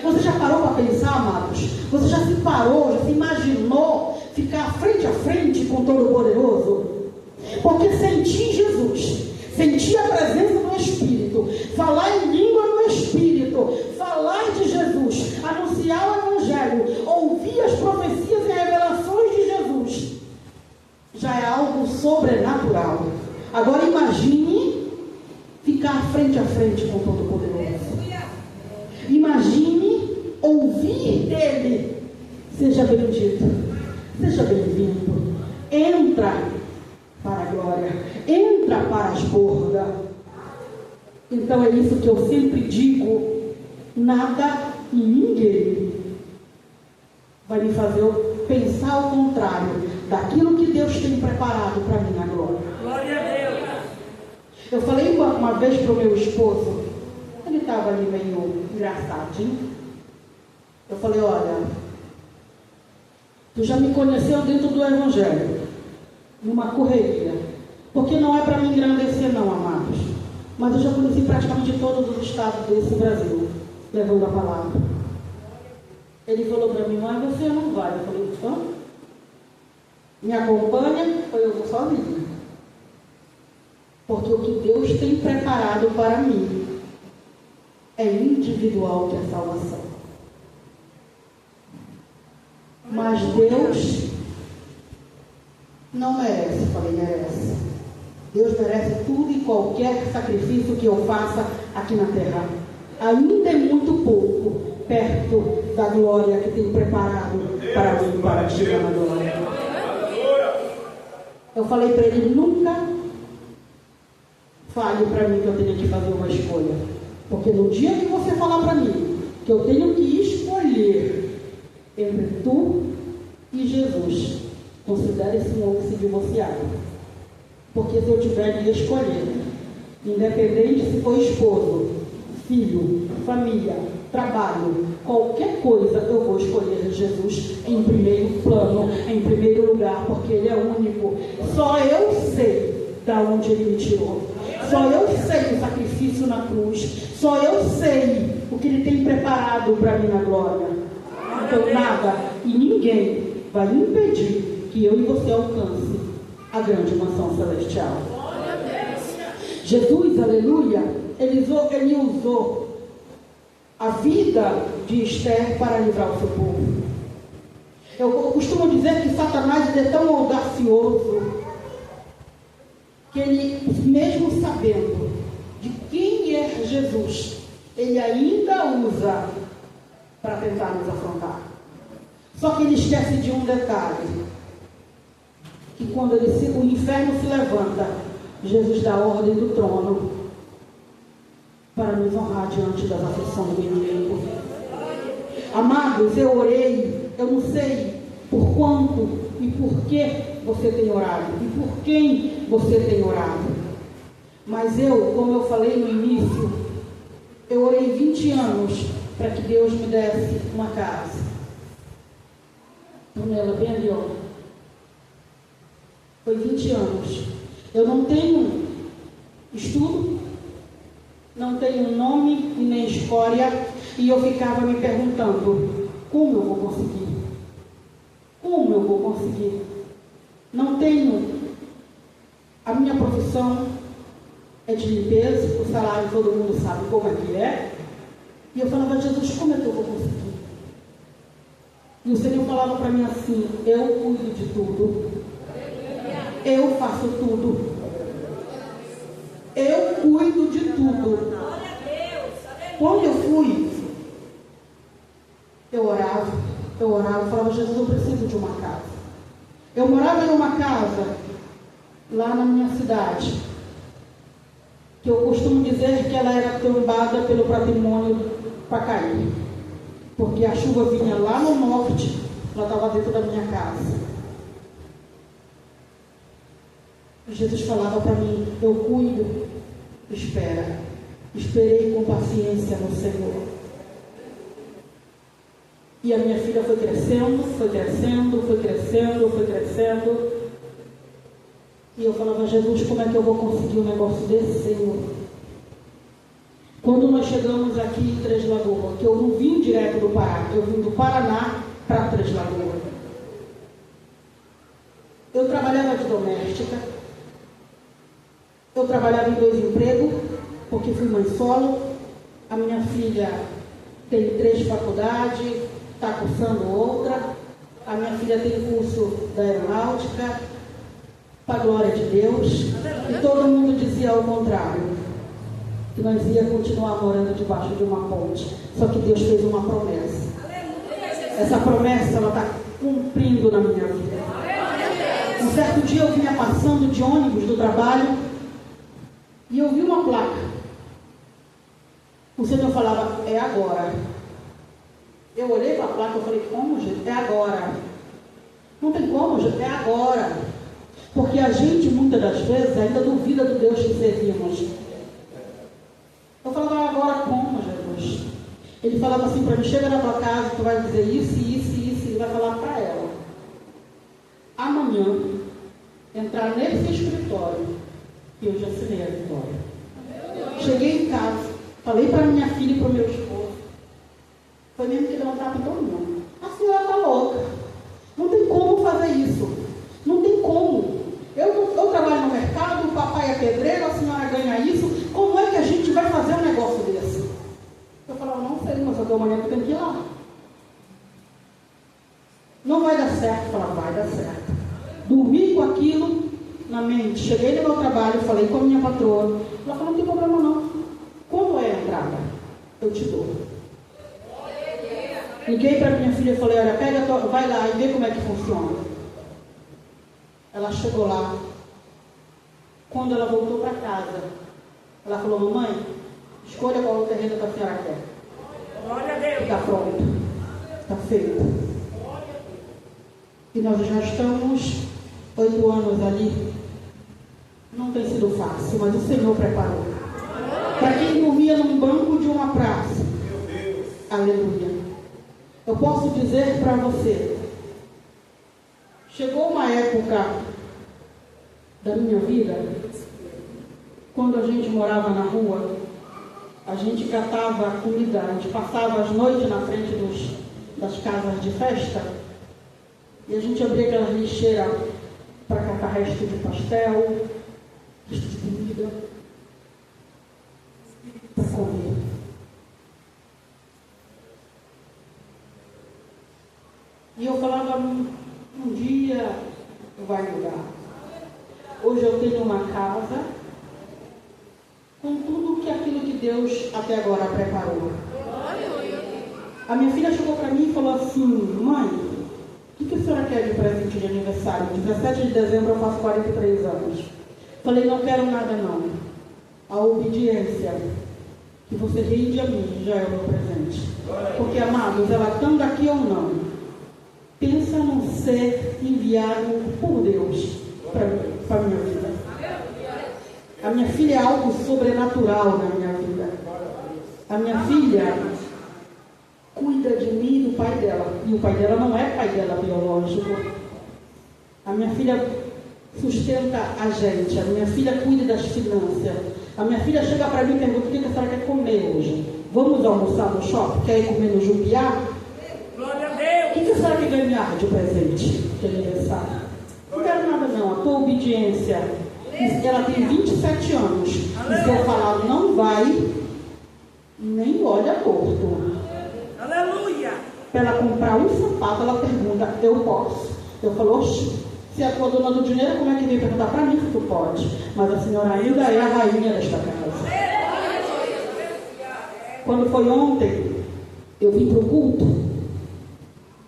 Speaker 1: Você já parou para pensar, amados? Você já se parou, já se imaginou ficar frente a frente com Todo-Poderoso? Porque sentir Jesus, sentir a presença do Espírito, falar em língua no Espírito, falar de Jesus, anunciar o Evangelho, ouvir as profecias e revelações de Jesus, já é algo sobrenatural. Agora imagine ficar frente a frente com o Todo-Poderoso. Imagine ouvir dele: seja bendito, seja bem-vindo, entra para a glória, entra para as bordas. Então é isso que eu sempre digo: nada e ninguém vai me fazer pensar ao contrário daquilo que Deus tem preparado para mim na glória. Glória a Deus. Eu falei uma vez para o meu esposo, ele estava ali meio engraçadinho. Eu falei: olha, tu já me conheceu dentro do Evangelho, numa correria, porque não é para me engrandecer não, amados, mas eu já conheci praticamente todos os estados desse Brasil, levando a palavra. Ele falou para mim: mas você não vai. Eu falei: então, me acompanha ou eu vou sozinho? Porque o que Deus tem preparado para mim é individual, que é a salvação. Mas Deus não merece. Eu falei: merece. Deus merece tudo e qualquer sacrifício que eu faça aqui na terra. Ainda é muito pouco perto da glória que tem preparado para mim, para chegar na glória. Eu falei para ele: nunca fale para mim que eu tenho que fazer uma escolha. Porque no dia que você falar para mim que eu tenho que escolher entre tu e Jesus, considere-se um homem se divorciado. Porque se eu tiver de escolher, independente se for esposo, filho, família, trabalho, qualquer coisa, eu vou escolher Jesus em primeiro plano, em primeiro lugar, porque Ele é único. Só eu sei da onde Ele me tirou. Só eu sei o sacrifício na cruz. Só eu sei o que Ele tem preparado para mim na glória. Então nada e ninguém vai impedir que eu e você alcance a grande mansão celestial. Jesus, aleluia, ele usou a vida de Esther para livrar o seu povo. Eu costumo dizer que Satanás é tão audacioso que ele, mesmo sabendo de quem é Jesus, ele ainda usa para tentar nos afrontar. Só que ele esquece de um detalhe, que quando o inferno se levanta, Jesus dá a ordem do trono para nos honrar diante das aflições do inimigo. Amados, eu orei, eu não sei por quanto e por que você tem orado, e por quem você tem orado. Mas eu, como eu falei no início, eu orei 20 anos para que Deus me desse uma casa. Tonela, bem ali, ó. Foi 20 anos. Eu não tenho estudo, não tenho nome e nem escória, e eu ficava me perguntando, como eu vou conseguir? Como eu vou conseguir? Não tenho. A minha profissão é de limpeza, o salário todo mundo sabe como é que é. E eu falava, Jesus, como é que eu vou conseguir? E o Senhor falava para mim assim, eu cuido de tudo. Eu faço tudo. Eu cuido de tudo. Quando eu fui, eu orava, falava, Jesus, eu preciso de uma casa. Eu morava em uma casa, lá na minha cidade, que eu costumo dizer que ela era tombada pelo patrimônio para cair. Porque a chuva vinha lá no norte, ela estava dentro da minha casa. Jesus falava para mim, eu cuido, espera. Esperei com paciência no Senhor. E a minha filha foi crescendo, foi crescendo, foi crescendo, foi crescendo. E eu falava, Jesus, como é que eu vou conseguir um negócio desse, Senhor? Quando nós chegamos aqui em Três Lagoas, que eu não vim direto do Pará, eu vim do Paraná para Três Lagoas. Eu trabalhava de doméstica, eu trabalhava em 2 empregos, porque fui mãe solo. A minha filha tem 3 faculdades, está cursando outra. A minha filha tem curso da aeronáutica, para a glória de Deus. E todo mundo dizia ao contrário, que nós ia continuar morando debaixo de uma ponte. Só que Deus fez uma promessa. Essa promessa, ela está cumprindo na minha vida. Um certo dia eu vinha passando de ônibus do trabalho e eu vi uma placa. O Senhor falava, é agora. Eu olhei para a placa e falei, como, gente? É agora. Não tem como, gente? É agora. Porque a gente, muitas das vezes, ainda duvida do Deus que servimos. Eu falava, agora como, Jesus? Ele falava assim para mim, chega na tua casa, tu vai dizer isso, isso, isso, e vai falar para ela. Amanhã, entrar nesse escritório, e eu já assinei a vitória. Cheguei em casa, falei para minha filha e para o meu esposo. Foi mesmo que deu um tapa em todo mundo. A senhora está louca. Não tem como fazer isso. Não tem como. Eu trabalho no mercado, o papai é pedreiro, a senhora ganha isso. Como é que a gente vai fazer um negócio desse? Eu falava, não sei, mas eu amanhã eu tenho que ir lá. Não vai dar certo. Eu falava, vai dar certo. Dormi com aquilo na mente. Cheguei no meu trabalho, falei com a minha patroa. Ela falou, não tem problema não. Quando é a entrada? Eu te dou. Liguei para minha filha e falei, olha, vai lá e vê como é que funciona. Ela chegou lá. Quando ela voltou para casa, ela falou, mamãe, escolha qual o terreno que a senhora quer. Glória a Deus. Está pronto. Está feito. E nós já estamos 8 anos ali. Não tem sido fácil, mas o Senhor preparou. Para quem dormia num banco de uma praça. Aleluia. Eu posso dizer para você, chegou uma época da minha vida, quando a gente morava na rua, a gente catava comida, a gente passava as noites na frente das casas de festa, e a gente abria aquelas lixeiras para catar resto de pastel, resto de comida, para comer. E eu falava, um dia vai mudar. Hoje eu tenho uma casa com tudo aquilo que Deus até agora preparou. A minha filha chegou para mim e falou assim, mãe, o que a senhora quer de presente de aniversário? 17 de dezembro eu faço 43 anos. Falei, não quero nada não. A obediência que você rende a mim já é o meu presente. Porque, amados, ela estando aqui ou não, pensa num ser enviado por Deus para a minha vida. A minha filha é algo sobrenatural na minha vida. A minha filha cuida de mim e do pai dela. E o pai dela não é pai dela biológico. A minha filha sustenta a gente. A minha filha cuida das finanças. A minha filha chega para mim e pergunta, o que a senhora quer comer hoje? Vamos almoçar no shopping? Quer ir comer no Jupiá?
Speaker 2: Glória a Deus!
Speaker 1: O que a senhora quer ganhar de presente de aniversário? Não quero nada não. A tua obediência, ela tem 27 anos. E se eu falar não vai, nem olha torto.
Speaker 2: Aleluia!
Speaker 1: Para ela comprar um sapato, ela pergunta, eu posso? Eu falo, oxe, se é a tua dona do dinheiro, como é que vem perguntar para mim se tu pode? Mas a senhora ainda é a rainha desta casa. Quando foi ontem, eu vim para o culto,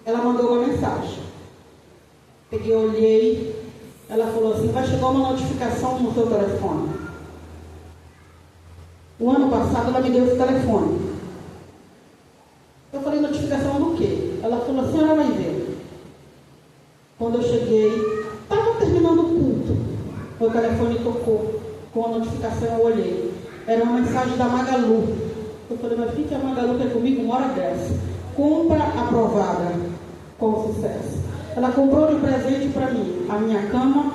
Speaker 1: ela mandou uma mensagem. Peguei, olhei, ela falou assim, vai chegar uma notificação no seu telefone. O ano passado ela me deu esse telefone. Eu falei, notificação do quê? Ela falou, a senhora vai ver. Quando eu cheguei, estava terminando o culto. O telefone tocou. Com a notificação eu olhei. Era uma mensagem da Magalu. Eu falei, mas fica a Magalu quer comigo uma hora dessa. Compra aprovada. Com sucesso. Ela comprou de presente para mim a minha cama,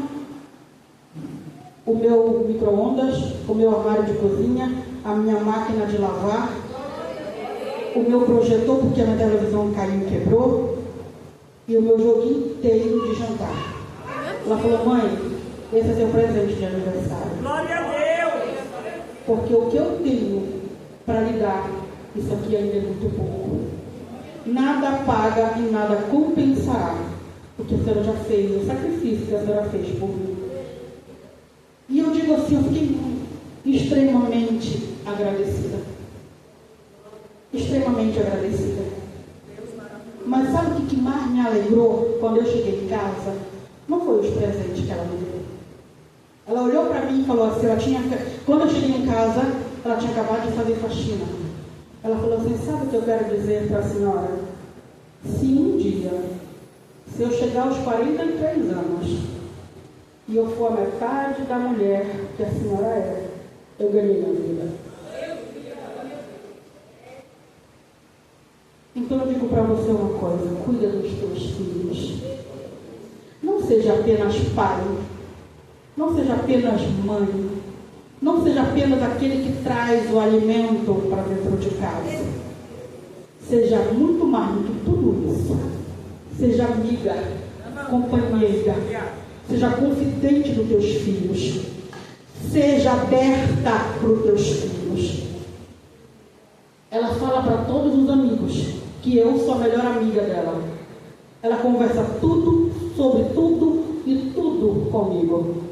Speaker 1: o meu micro-ondas, o meu armário de cozinha, a minha máquina de lavar, o meu projetor, porque a minha televisão caiu e quebrou, e o meu joguinho inteiro de jantar. Ela falou, mãe, esse é seu presente de aniversário.
Speaker 2: Glória a Deus!
Speaker 1: Porque o que eu tenho para lhe dar, isso aqui ainda é muito pouco. Nada paga e nada compensará o que a senhora já fez, o sacrifício que a senhora fez por mim. E eu digo assim, eu fiquei extremamente agradecida. Extremamente agradecida. Mas sabe o que mais me alegrou quando eu cheguei em casa? Não foi os presentes que ela me deu. Ela olhou para mim e falou assim, quando eu cheguei em casa, ela tinha acabado de fazer faxina. Ela falou assim, sabe o que eu quero dizer para a senhora? Se um dia, se eu chegar aos 43 anos, e eu for a metade da mulher que a senhora é, eu ganhei na vida. Então eu digo para você uma coisa, cuida dos teus filhos. Não seja apenas pai, não seja apenas mãe, não seja apenas aquele que traz o alimento para dentro de casa. Seja muito mais do que tudo isso. Seja amiga, companheira, seja confidente dos teus filhos. Seja aberta para os teus filhos. Ela fala para todos os amigos que eu sou a melhor amiga dela. Ela conversa tudo, sobre tudo e tudo comigo.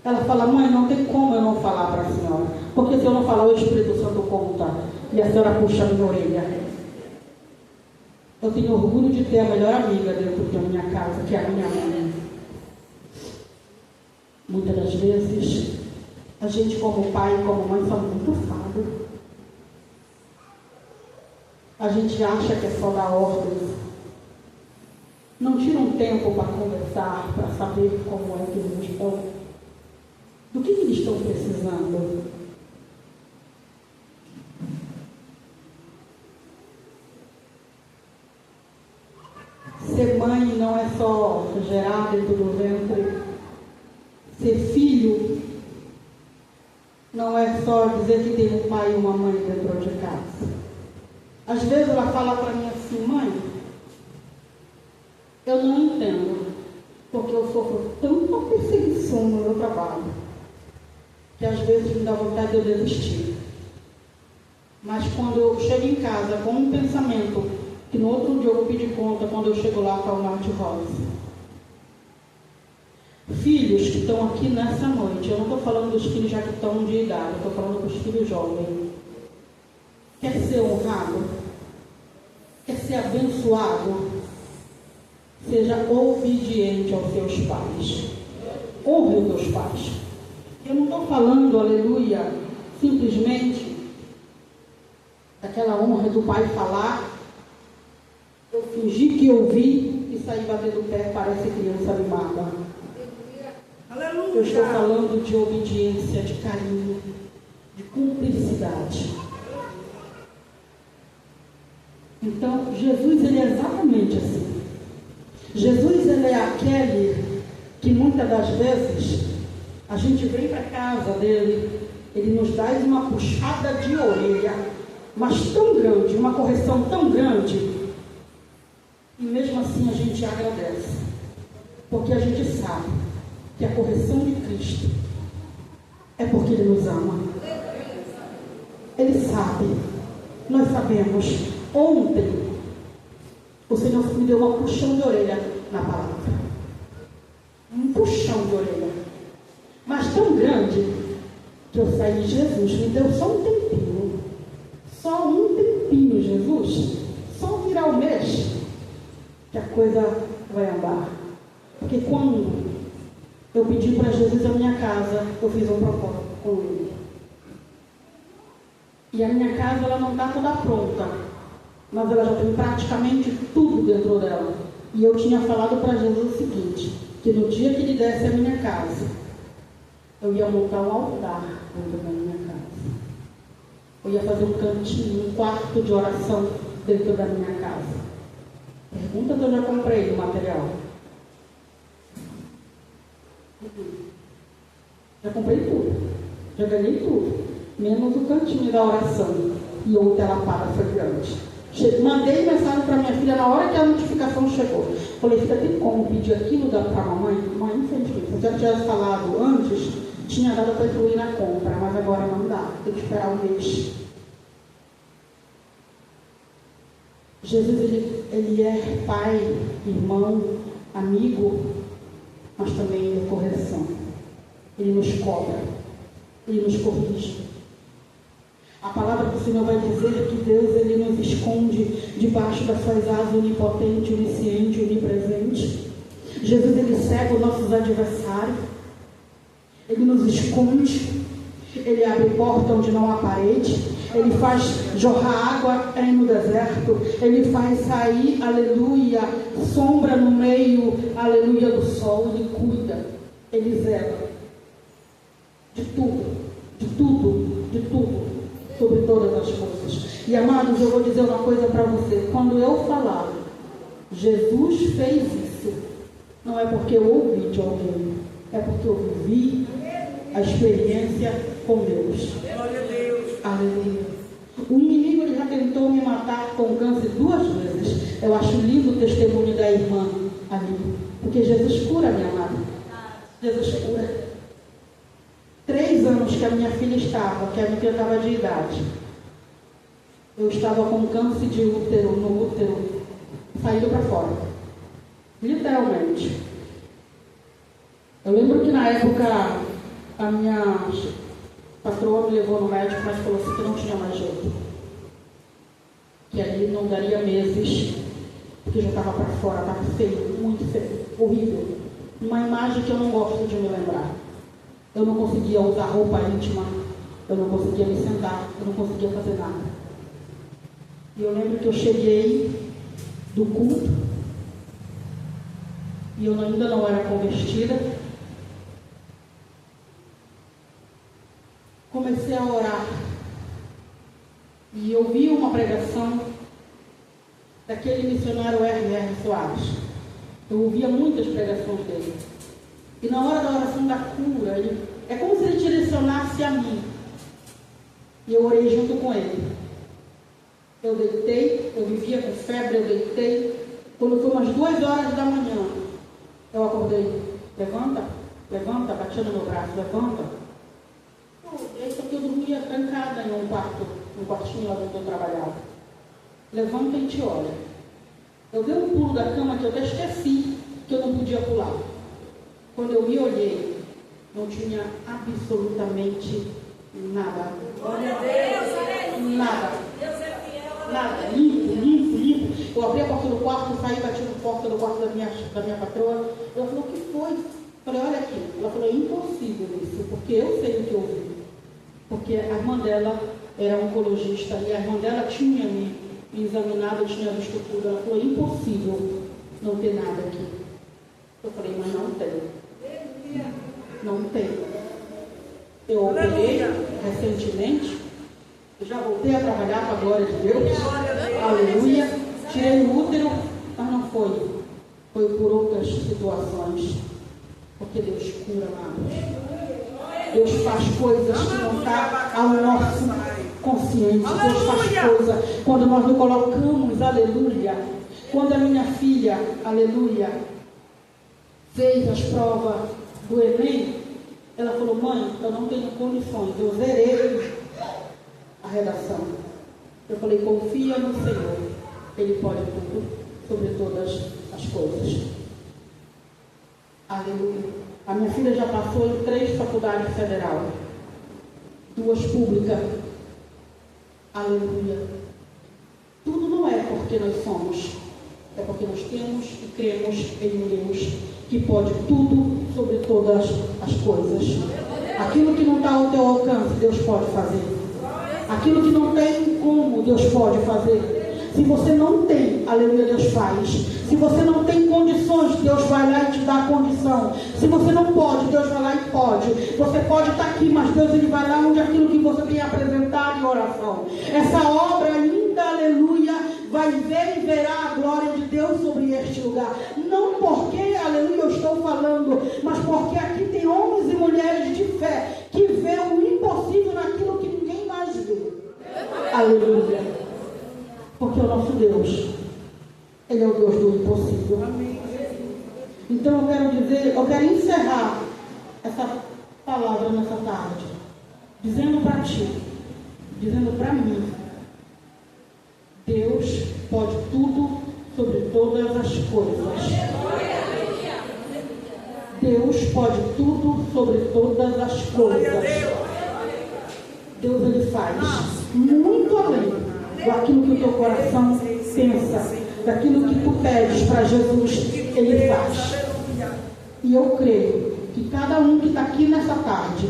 Speaker 1: Ela fala, mãe, não tem como eu não falar para a senhora. Porque se eu não falar, o Espírito Santo conta. E a senhora puxa a minha orelha. Eu tenho orgulho de ter a melhor amiga dentro da minha casa, que é a minha mãe. Muitas das vezes, a gente como pai e como mãe somos muito fados. A gente acha que é só dar ordens. Não tira um tempo para conversar, para saber como é que eles estão. Do que eles estão precisando? Ser mãe não é só gerar dentro do ventre. Ser filho não é só dizer que tem um pai e uma mãe dentro de casa. Às vezes ela fala para mim assim, mãe, eu não entendo. porque eu sofro tanta perseguição no meu trabalho, que às vezes me dá vontade de eu desistir. Mas quando eu chego em casa com um pensamento, que no outro dia eu vou pedir conta quando eu chego lá com a Marte Rosa. Filhos que estão aqui nessa noite, eu não estou falando dos filhos já que estão de idade, eu estou falando dos filhos jovens. Quer ser honrado? Quer ser abençoado? Seja obediente aos seus pais. Honre os teus pais. Eu não estou falando, aleluia, simplesmente daquela honra do pai falar, eu fingi que eu vi e saí batendo o pé, parece criança mimada.
Speaker 2: Aleluia.
Speaker 1: Eu estou falando de obediência, de carinho, de cumplicidade. Então, Jesus, ele é exatamente assim. Jesus, ele é aquele que muitas das vezes a gente vem para a casa dele, ele nos dá uma puxada de orelha, mas tão grande, uma correção tão grande, e mesmo assim a gente agradece, porque a gente sabe que a correção de Cristo é porque ele nos ama. Ele sabe, nós sabemos. Ontem, o Senhor me deu uma puxão de orelha na palavra. Um puxão de orelha. Mas tão grande, que eu saí de Jesus. Me deu só um tempinho. Só um tempinho, Jesus. Só virar o mês, que a coisa vai andar. Porque quando eu pedi para Jesus a minha casa, eu fiz um propósito com ele. E a minha casa, ela não está toda pronta. Mas ela já tem praticamente tudo dentro dela. E eu tinha falado para Jesus o seguinte, que no dia que ele desse a minha casa, eu ia montar um altar dentro da minha casa. Eu ia fazer um cantinho, um quarto de oração dentro da minha casa. Pergunta se eu já comprei o material. Já comprei tudo. Já ganhei tudo. Menos o cantinho da oração. E ontem ela foi grande. Mandei mensagem para minha filha na hora que a notificação chegou. Falei, filha, tem como pedir aquilo para a mamãe? Mãe, infelizmente, se eu tivesse falado antes, tinha dado para incluir na compra, mas agora não dá, tem que esperar um mês. Jesus, ele é pai, irmão, amigo, mas também ele é correção. Ele nos cobra, ele nos corrige. A palavra do Senhor vai dizer que Deus, ele nos esconde debaixo das suas asas, onipotente, onisciente, onipresente. Jesus, ele cega os nossos adversários. Ele nos esconde. Ele abre porta onde não há parede. Ele faz jorrar água no deserto. Ele faz sair, aleluia, sombra no meio, aleluia, do sol. Ele cuida. Ele zela de tudo, de tudo, de tudo. Sobre todas as coisas. E amados, eu vou dizer uma coisa para você. Quando eu falar, Jesus fez isso, não é porque eu ouvi de alguém, é porque eu vivi a experiência com Deus.
Speaker 2: Glória a Deus.
Speaker 1: Aleluia. O inimigo, ele já tentou me matar com câncer 2 vezes. Eu acho lindo o testemunho da irmã ali, porque Jesus cura, minha amada. Jesus cura. 3 anos que a minha filha estava, que a minha filha estava de idade, eu estava com câncer de útero, no útero, saindo para fora, literalmente. Eu lembro que na época a minha patroa me levou no médico, mas falou assim que não tinha mais jeito, que ali não daria meses, porque já estava para fora, estava feio, muito feio, horrível, uma imagem que eu não gosto de me lembrar. Eu não conseguia usar roupa íntima, eu não conseguia me sentar, eu não conseguia fazer nada. E eu lembro que eu cheguei do culto, e eu ainda não era convertida. Comecei a orar, e eu vi uma pregação daquele missionário R.R. Soares. Eu ouvia muitas pregações dele. E na hora da oração da cura, é como se ele direcionasse a mim. E eu orei junto com ele. Eu deitei, eu vivia com febre, eu deitei. Quando foi umas 2 horas da manhã, Eu acordei, levanta, batia no meu braço, levanta. Isso aqui eu dormia trancada em um quartinho lá onde eu trabalhava. Levanta e te olha. Eu dei um pulo da cama que eu até esqueci que eu não podia pular. Quando eu me olhei, não tinha absolutamente nada.
Speaker 2: Glória a Deus.
Speaker 1: Nada.
Speaker 2: Deus é fiel.
Speaker 1: Nada. Limpo. Eu abri a porta do quarto, saí, bati na porta do quarto da minha patroa. Ela falou, o que foi? Eu falei, olha aqui. Ela falou, é impossível isso, porque eu sei o que eu vi. Porque a irmã dela era oncologista e a irmã dela tinha me examinado, tinha visto tudo. Ela falou, é impossível não ter nada aqui. Eu falei, mas não tem. Não tem. Eu operei recentemente, eu já voltei a trabalhar com a glória de Deus. Aleluia. Tirei o útero, mas não foi. Foi por outras situações. Porque Deus cura, amados. Deus faz coisas que não está ao nosso consciente. Deus faz coisas quando nós nos colocamos, aleluia. Quando a minha filha, aleluia, fez as provas do Enem, ela falou, mãe, eu não tenho condições, eu zerei a redação. Eu falei, confia no Senhor, Ele pode tudo, sobre todas as coisas. Aleluia. A minha filha já passou em 3 faculdades federais, 2 públicas. Aleluia. Tudo não é porque nós somos, é porque nós temos e cremos em Deus, que pode tudo sobre todas as coisas. Aquilo que não está ao teu alcance, Deus pode fazer. Aquilo que não tem como, Deus pode fazer. Se você não tem, aleluia, Deus faz. Se você não tem condições, Deus vai lá e te dá a condição. Se você não pode, Deus vai lá e pode. Você pode estar aqui, mas Deus ele vai lá onde aquilo que você tem apresentado em oração. Essa obra ainda, aleluia, vai ver e verá a glória de Deus sobre este lugar. Não porque, aleluia, eu estou falando, mas porque aqui tem homens e mulheres de fé que vê o impossível naquilo que ninguém mais vê. Aleluia. Porque o nosso Deus, Ele é o Deus do impossível. Então eu quero dizer, eu quero encerrar essa palavra nessa tarde, dizendo para ti, dizendo para mim, Deus pode tudo sobre todas as coisas. Deus pode tudo sobre todas as coisas. Deus ele faz muito além daquilo que o teu coração pensa, daquilo que tu pedes para Jesus, Ele faz. E eu creio que cada um que está aqui nessa tarde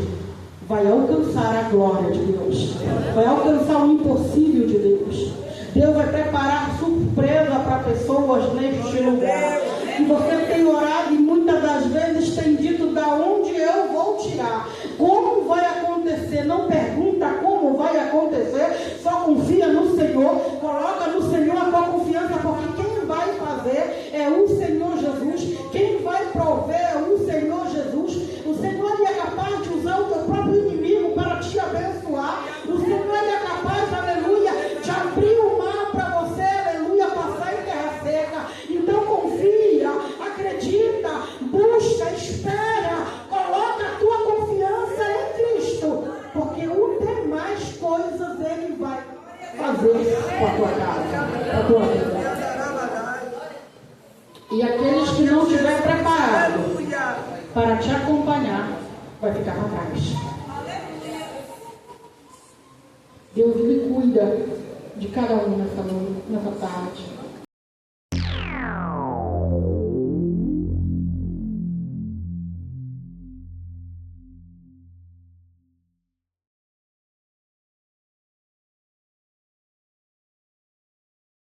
Speaker 1: vai alcançar a glória de Deus, vai alcançar o impossível de Deus. Deus vai preparar surpresa para pessoas neste lugar. E você tem orado e muitas das vezes tem dito, da onde eu vou tirar? Como vai acontecer? Não pergunta como vai acontecer, só confia no Senhor, coloca no Senhor a tua confiança, porque quem vai fazer é o Senhor Jesus, quem vai prover é o Senhor Jesus. O Senhor é capaz de usar o teu próprio inimigo para te abençoar. O Senhor é capaz, aleluia, de abrir o mar para você, aleluia, passar em terra seca. Então confia, acredita, busca, espera, coloca a tua confiança em Cristo, porque o demais coisas Ele vai fazer com a tua casa, com a tua vida. E aqueles que não estiver preparado para te acompanhar, vai ficar para trás. Deus ele cuida de cada um nessa tarde.